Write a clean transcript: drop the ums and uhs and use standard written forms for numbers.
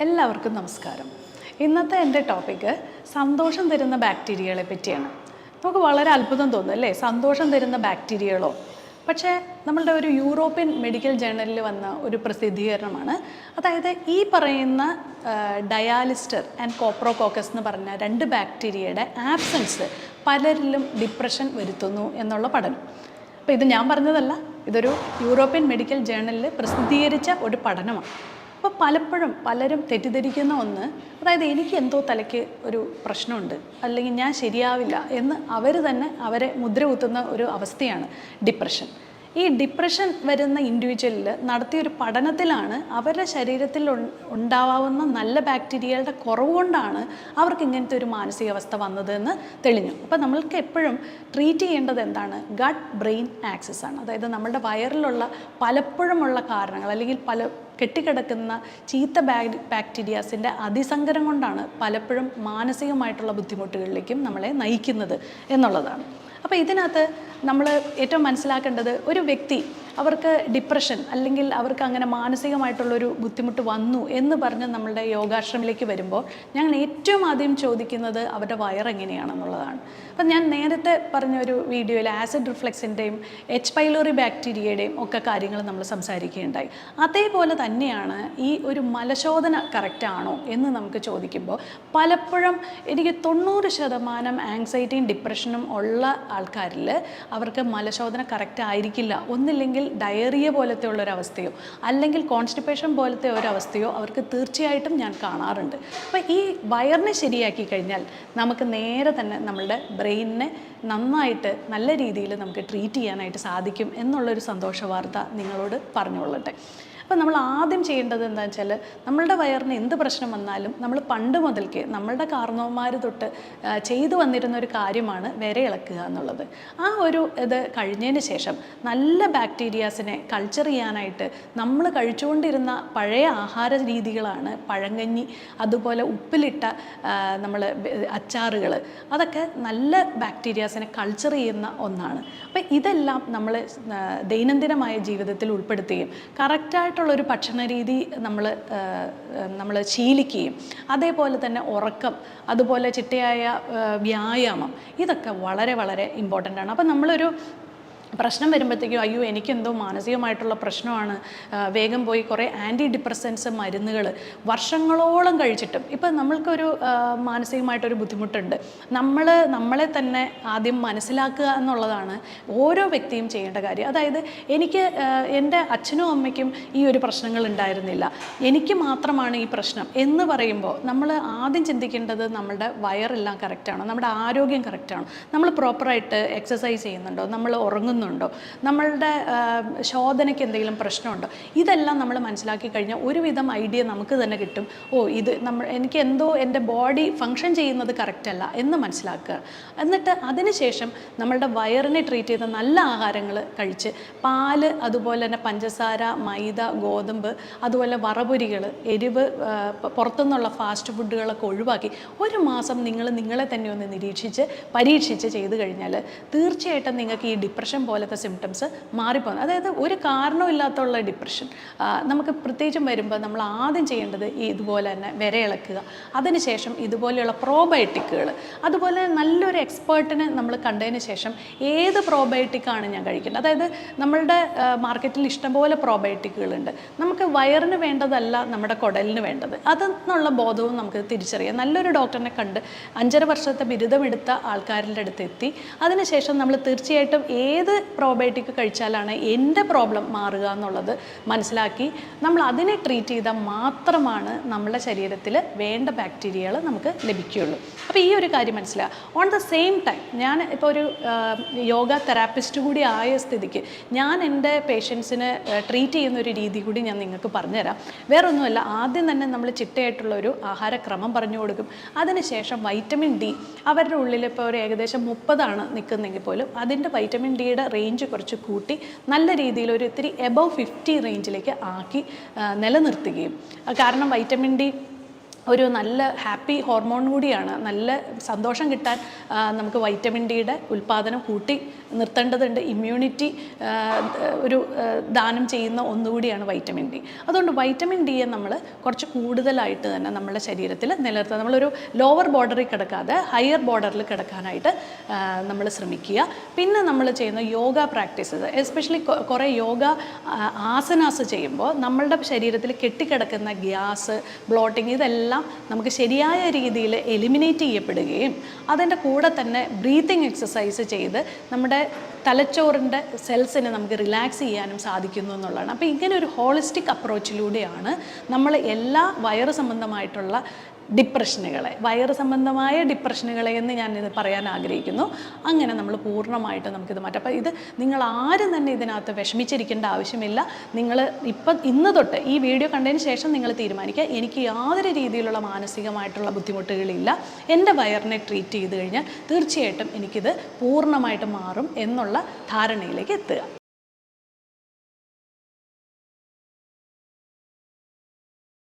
എല്ലാവർക്കും നമസ്കാരം. ഇന്നത്തെ എൻ്റെ ടോപ്പിക്ക് സന്തോഷം തരുന്ന ബാക്ടീരിയകളെ പറ്റിയാണ്. നമുക്ക് വളരെ അത്ഭുതം തോന്നും അല്ലേ, സന്തോഷം തരുന്ന ബാക്ടീരിയകളോ? പക്ഷേ നമ്മളുടെ ഒരു യൂറോപ്യൻ മെഡിക്കൽ ജേർണലിൽ വന്ന ഒരു പ്രസിദ്ധീകരണമാണ്. അതായത് ഈ പറയുന്ന ഡയാലിസ്റ്റർ ആൻഡ് കോപ്രോകോക്കസ് എന്ന് പറഞ്ഞ രണ്ട് ബാക്ടീരിയയുടെ ആബ്സൻസ് പലരിലും ഡിപ്രഷൻ വരുത്തുന്നു എന്നുള്ള പഠനം. അപ്പോൾ ഇത് ഞാൻ പറഞ്ഞതല്ല, ഇതൊരു യൂറോപ്യൻ മെഡിക്കൽ ജേർണലിൽ പ്രസിദ്ധീകരിച്ച ഒരു പഠനമാണ്. അപ്പോൾ പലപ്പോഴും പലരും തെറ്റിദ്ധരിക്കുന്ന ഒന്ന്, അതായത് എനിക്ക് എന്തോ തലയ്ക്ക് ഒരു പ്രശ്നമുണ്ട്, അല്ലെങ്കിൽ ഞാൻ ശരിയാവില്ല എന്ന് അവർ തന്നെ അവരെ മുദ്ര കുത്തുന്ന ഒരു അവസ്ഥയാണ് ഡിപ്രഷൻ. ഈ ഡിപ്രഷൻ വരുന്ന ഇൻഡിവിജ്വലിൽ നടത്തിയൊരു പഠനത്തിലാണ് അവരുടെ ശരീരത്തിൽ ഉണ്ടാവാവുന്ന നല്ല ബാക്ടീരിയകളുടെ കുറവ് കൊണ്ടാണ് അവർക്ക് ഇങ്ങനത്തെ ഒരു മാനസികാവസ്ഥ വന്നതെന്ന് തെളിഞ്ഞു. അപ്പോൾ നമ്മൾക്ക് എപ്പോഴും ട്രീറ്റ് ചെയ്യേണ്ടത് എന്താണ്? ഗട്ട് ബ്രെയിൻ ആക്സിസ് ആണ്. അതായത് നമ്മുടെ വയറിലുള്ള പലപ്പോഴുമുള്ള കാരണങ്ങൾ അല്ലെങ്കിൽ കെട്ടിക്കിടക്കുന്ന ചീത്ത ബാക്ടീരിയാസിൻ്റെ അതിസങ്കരം കൊണ്ടാണ് പലപ്പോഴും മാനസികമായിട്ടുള്ള ബുദ്ധിമുട്ടുകളിലേക്കും നമ്മളെ നയിക്കുന്നത് എന്നുള്ളതാണ്. അപ്പോൾ ഇതിനകത്ത് നമ്മൾ ഏറ്റവും മനസ്സിലാക്കേണ്ടത്, ഒരു വ്യക്തി അവർക്ക് ഡിപ്രഷൻ അല്ലെങ്കിൽ അവർക്ക് അങ്ങനെ മാനസികമായിട്ടുള്ളൊരു ബുദ്ധിമുട്ട് വന്നു എന്ന് പറഞ്ഞ് നമ്മളുടെ യോഗാശ്രമിലേക്ക് വരുമ്പോൾ ഞങ്ങൾ ഏറ്റവും ആദ്യം ചോദിക്കുന്നത് അവരുടെ വയറെങ്ങനെയാണെന്നുള്ളതാണ്. അപ്പം ഞാൻ നേരത്തെ പറഞ്ഞ ഒരു വീഡിയോയിൽ ആസിഡ് റിഫ്ലക്സിൻ്റെയും എച്ച് പൈലോറി ബാക്ടീരിയയുടെയും ഒക്കെ കാര്യങ്ങൾ നമ്മൾ സംസാരിക്കുകയുണ്ടായി. അതേപോലെ തന്നെയാണ് ഈ ഒരു മലശോധന കറക്റ്റാണോ എന്ന് നമുക്ക് ചോദിക്കുമ്പോൾ പലപ്പോഴും എനിക്ക് 90% ആങ്സൈറ്റിയും ഡിപ്രഷനും ഉള്ള ആൾക്കാരിൽ അവർക്ക് മലശോധന കറക്റ്റ് ആയിരിക്കില്ല. ഒന്നില്ലെങ്കിൽ ഡയറിയ പോലത്തെ ഉള്ളൊരവസ്ഥയോ അല്ലെങ്കിൽ കോൺസ്റ്റിപ്പേഷൻ പോലത്തെ ഒരവസ്ഥയോ അവർക്ക് തീർച്ചയായിട്ടും ഞാൻ കാണാറുണ്ട്. അപ്പോൾ ഈ വയറിനെ ശരിയാക്കി കഴിഞ്ഞാൽ നമുക്ക് നേരെ തന്നെ നമ്മളുടെ ബ്രെയിനിനെ നന്നായിട്ട് നല്ല രീതിയിൽ നമുക്ക് ട്രീറ്റ് ചെയ്യാനായിട്ട് സാധിക്കും എന്നുള്ളൊരു സന്തോഷ വാർത്ത നിങ്ങളോട് പറഞ്ഞുകൊള്ളട്ടെ. അപ്പോൾ നമ്മൾ ആദ്യം ചെയ്യേണ്ടത് എന്താണെന്ന് വെച്ചാൽ, നമ്മളുടെ വയറിന് എന്ത് പ്രശ്നം വന്നാലും നമ്മൾ പണ്ട് മുതൽക്കേ നമ്മളുടെ കാർന്നവന്മാർ തൊട്ട് ചെയ്തു വന്നിരുന്ന ഒരു കാര്യമാണ് വിരയിളക്കുക എന്നുള്ളത്. ആ ഒരു ഇത് കഴിഞ്ഞതിന് ശേഷം നല്ല ബാക്ടീരിയാസിനെ കൾച്ചർ ചെയ്യാനായിട്ട് നമ്മൾ കഴിച്ചുകൊണ്ടിരുന്ന പഴയ ആഹാര രീതികളാണ് പഴങ്കഞ്ഞി, അതുപോലെ ഉപ്പിലിട്ട നമ്മൾ അച്ചാറുകൾ, അതൊക്കെ നല്ല ബാക്ടീരിയാസിനെ കൾച്ചർ ചെയ്യുന്ന ഒന്നാണ്. അപ്പോൾ ഇതെല്ലാം നമ്മൾ ദൈനംദിനമായ ജീവിതത്തിൽ ഉൾപ്പെടുത്തുകയും കറക്റ്റായിട്ടുള്ളൊരു ഭക്ഷണ രീതി നമ്മൾ ശീലിക്കുകയും അതേപോലെ തന്നെ ഉറക്കം, അതുപോലെ ചിട്ടയായ വ്യായാമം, ഇതൊക്കെ വളരെ വളരെ ഇമ്പോർട്ടൻ്റ് ആണ്. അപ്പം നമ്മളൊരു പ്രശ്നം വരുമ്പോഴത്തേക്കും അയ്യോ എനിക്കെന്തോ മാനസികമായിട്ടുള്ള പ്രശ്നമാണ്, വേഗം പോയി കുറേ ആൻറ്റി ഡിപ്രസൻസ് മരുന്നുകൾ വർഷങ്ങളോളം കഴിച്ചിട്ടും ഇപ്പം നമ്മൾക്കൊരു മാനസികമായിട്ടൊരു ബുദ്ധിമുട്ടുണ്ട്, നമ്മളെ തന്നെ ആദ്യം മനസ്സിലാക്കുക എന്നുള്ളതാണ് ഓരോ വ്യക്തിയും ചെയ്യേണ്ട കാര്യം. അതായത് എനിക്ക് എൻ്റെ അച്ഛനും അമ്മയ്ക്കും ഈ ഒരു പ്രശ്നങ്ങൾ ഉണ്ടായിരുന്നില്ല, എനിക്ക് മാത്രമാണ് ഈ പ്രശ്നം എന്ന് പറയുമ്പോൾ നമ്മൾ ആദ്യം ചിന്തിക്കേണ്ടത് നമ്മളുടെ വയറെല്ലാം കറക്റ്റാണോ, നമ്മുടെ ആരോഗ്യം കറക്റ്റാണോ, നമ്മൾ പ്രോപ്പറായിട്ട് എക്സസൈസ് ചെയ്യുന്നുണ്ടോ, നമ്മൾ ഉറങ്ങുന്നുണ്ടോ, നമ്മളുടെ ശോധനയ്ക്ക് എന്തെങ്കിലും പ്രശ്നമുണ്ടോ, ഇതെല്ലാം നമ്മൾ മനസ്സിലാക്കി കഴിഞ്ഞാൽ ഒരുവിധം ഐഡിയ നമുക്ക് തന്നെ കിട്ടും. ഇത് എനിക്ക് എന്തോ എൻ്റെ ബോഡി ഫങ്ഷൻ ചെയ്യുന്നത് കറക്റ്റല്ല എന്ന് മനസ്സിലാക്കുക. എന്നിട്ട് അതിനുശേഷം നമ്മളുടെ വയറിനെ ട്രീറ്റ് ചെയ്ത നല്ല ആഹാരങ്ങൾ കഴിച്ച്, പാല്, അതുപോലെ തന്നെ പഞ്ചസാര, മൈദ, ഗോതമ്പ്, അതുപോലെ വറപൊരികൾ, എരിവ്, പുറത്തുനിന്നുള്ള ഫാസ്റ്റ് ഫുഡുകളൊക്കെ ഒഴിവാക്കി ഒരു മാസം നിങ്ങളെ തന്നെ ഒന്ന് പരീക്ഷിച്ച് ചെയ്ത് കഴിഞ്ഞാൽ തീർച്ചയായിട്ടും നിങ്ങൾക്ക് ഈ ഡിപ്രഷൻ പോലത്തെ സിംറ്റംസ് മാറിപ്പോകുന്നത്. അതായത് ഒരു കാരണമില്ലാത്തുള്ള ഡിപ്രഷൻ നമുക്ക് പ്രത്യേകിച്ചും വരുമ്പോൾ നമ്മൾ ആദ്യം ചെയ്യേണ്ടത് ഇതുപോലെ തന്നെ വിരയിളക്കുക, അതിനുശേഷം ഇതുപോലെയുള്ള പ്രോബയോട്ടിക്കുകൾ, അതുപോലെ നല്ലൊരു എക്സ്പേർട്ടിനെ നമ്മൾ കണ്ടതിന് ശേഷം ഏത് പ്രോബയോട്ടിക്കാണ് ഞാൻ കഴിക്കേണ്ടത്. അതായത് നമ്മളുടെ മാർക്കറ്റിൽ ഇഷ്ടംപോലെ പ്രോബയോട്ടിക്കുകളുണ്ട്, നമുക്ക് വയറിന് വേണ്ടതല്ല നമ്മുടെ കുടലിന് വേണ്ടത്, അതെന്നുള്ള ബോധവും നമുക്ക് തിരിച്ചറിയാം. നല്ലൊരു ഡോക്ടറിനെ കണ്ട് 5.5 വർഷത്തെ ബിരുദമെടുത്ത ആൾക്കാരുടെ അടുത്ത് എത്തി അതിനുശേഷം നമ്മൾ തീർച്ചയായിട്ടും ഏത് പ്രോബയോട്ടിക് കഴിച്ചാലാണ് എൻ്റെ പ്രോബ്ലം മാറുക എന്നുള്ളത് മനസ്സിലാക്കി നമ്മൾ അതിനെ ട്രീറ്റ് ചെയ്താൽ മാത്രമാണ് നമ്മുടെ ശരീരത്തിൽ വേണ്ട ബാക്ടീരിയകൾ നമുക്ക് ലഭിക്കുകയുള്ളൂ. അപ്പോൾ ഈ ഒരു കാര്യം മനസ്സിലാക്കുക. ഓൺ ദ സെയിം ടൈം ഞാൻ ഇപ്പോൾ ഒരു യോഗ തെറാപ്പിസ്റ്റ് കൂടി ആയ സ്ഥിതിക്ക് ഞാൻ എൻ്റെ പേഷ്യൻസിന് ട്രീറ്റ് ചെയ്യുന്ന ഒരു രീതി കൂടി ഞാൻ നിങ്ങൾക്ക് പറഞ്ഞുതരാം. വേറൊന്നുമല്ല, ആദ്യം തന്നെ നമ്മൾ ചിട്ടയായിട്ടുള്ളൊരു ആഹാരക്രമം പറഞ്ഞു കൊടുക്കും. അതിനുശേഷം വൈറ്റമിൻ ഡി അവരുടെ ഉള്ളിൽ ഇപ്പോൾ ഒരു ഏകദേശം 30 നിൽക്കുന്നെങ്കിൽ പോലും അതിൻ്റെ വൈറ്റമിൻ ഡിയുടെ റേഞ്ച് കുറച്ച് കൂട്ടി നല്ല രീതിയിൽ ഒരു ഇത്തിരി എബവ് 50 റേഞ്ചിലേക്ക് ആക്കി നിലനിർത്തുകയും, കാരണം വൈറ്റമിൻ ഡി ഒരു നല്ല ഹാപ്പി ഹോർമോൺ കൂടിയാണ്. നല്ല സന്തോഷം കിട്ടാൻ നമുക്ക് വൈറ്റമിൻ ഡിയുടെ ഉൽപ്പാദനം കൂട്ടി നിർത്തേണ്ടതുണ്ട്. ഇമ്മ്യൂണിറ്റി ഒരു ദാനം ചെയ്യുന്ന ഒന്നുകൂടിയാണ് വൈറ്റമിൻ ഡി. അതുകൊണ്ട് വൈറ്റമിൻ ഡിയെ നമ്മൾ കുറച്ച് കൂടുതലായിട്ട് തന്നെ നമ്മുടെ ശരീരത്തിൽ നിലനിർത്തുക. നമ്മളൊരു ലോവർ ബോർഡറിൽ കിടക്കാതെ ഹയർ ബോർഡറിൽ കിടക്കാനായിട്ട് നമ്മൾ ശ്രമിക്കുക. പിന്നെ നമ്മൾ ചെയ്യുന്ന യോഗ പ്രാക്ടീസസ്, എസ്പെഷ്യലി കുറേ യോഗ ആസനാസ് ചെയ്യുമ്പോൾ നമ്മളുടെ ശരീരത്തിൽ കെട്ടിക്കിടക്കുന്ന ഗ്യാസ്, ബ്ലോട്ടിങ് ഇതെല്ലാം നമുക്ക് ശരിയായ രീതിയിൽ എലിമിനേറ്റ് ചെയ്യപ്പെടുകയും അതിൻ്റെ കൂടെ തന്നെ ബ്രീത്തിങ് എക്സസൈസ് ചെയ്ത് നമ്മുടെ തലച്ചോറിൻ്റെ സെൽസിനെ നമുക്ക് റിലാക്സ് ചെയ്യാനും സാധിക്കുന്നു എന്നുള്ളതാണ്. അപ്പോൾ ഇങ്ങനെ ഒരു ഹോളിസ്റ്റിക് അപ്രോച്ചിലൂടെയാണ് നമ്മൾ എല്ലാ വയറ് സംബന്ധമായിട്ടുള്ള വയറ് സംബന്ധമായ ഡിപ്രഷനുകളെ എന്ന് ഞാനിത് പറയാൻ ആഗ്രഹിക്കുന്നു. അങ്ങനെ നമ്മൾ പൂർണ്ണമായിട്ട് നമുക്കിത് മാറ്റാം. അപ്പോൾ ഇത് നിങ്ങൾ ആരും തന്നെ ഇതിനകത്ത് വിഷമിച്ചിരിക്കേണ്ട ആവശ്യമില്ല. നിങ്ങൾ ഇന്ന് തൊട്ട് ഈ വീഡിയോ കണ്ടതിന് ശേഷം നിങ്ങൾ തീരുമാനിക്കുക, എനിക്ക് യാതൊരു രീതിയിലുള്ള മാനസികമായിട്ടുള്ള ബുദ്ധിമുട്ടുകളില്ല, എൻ്റെ വയറിനെ ട്രീറ്റ് ചെയ്ത് കഴിഞ്ഞാൽ തീർച്ചയായിട്ടും എനിക്കിത് പൂർണ്ണമായിട്ട് മാറും എന്നുള്ള ധാരണയിലേക്ക് എത്തുക.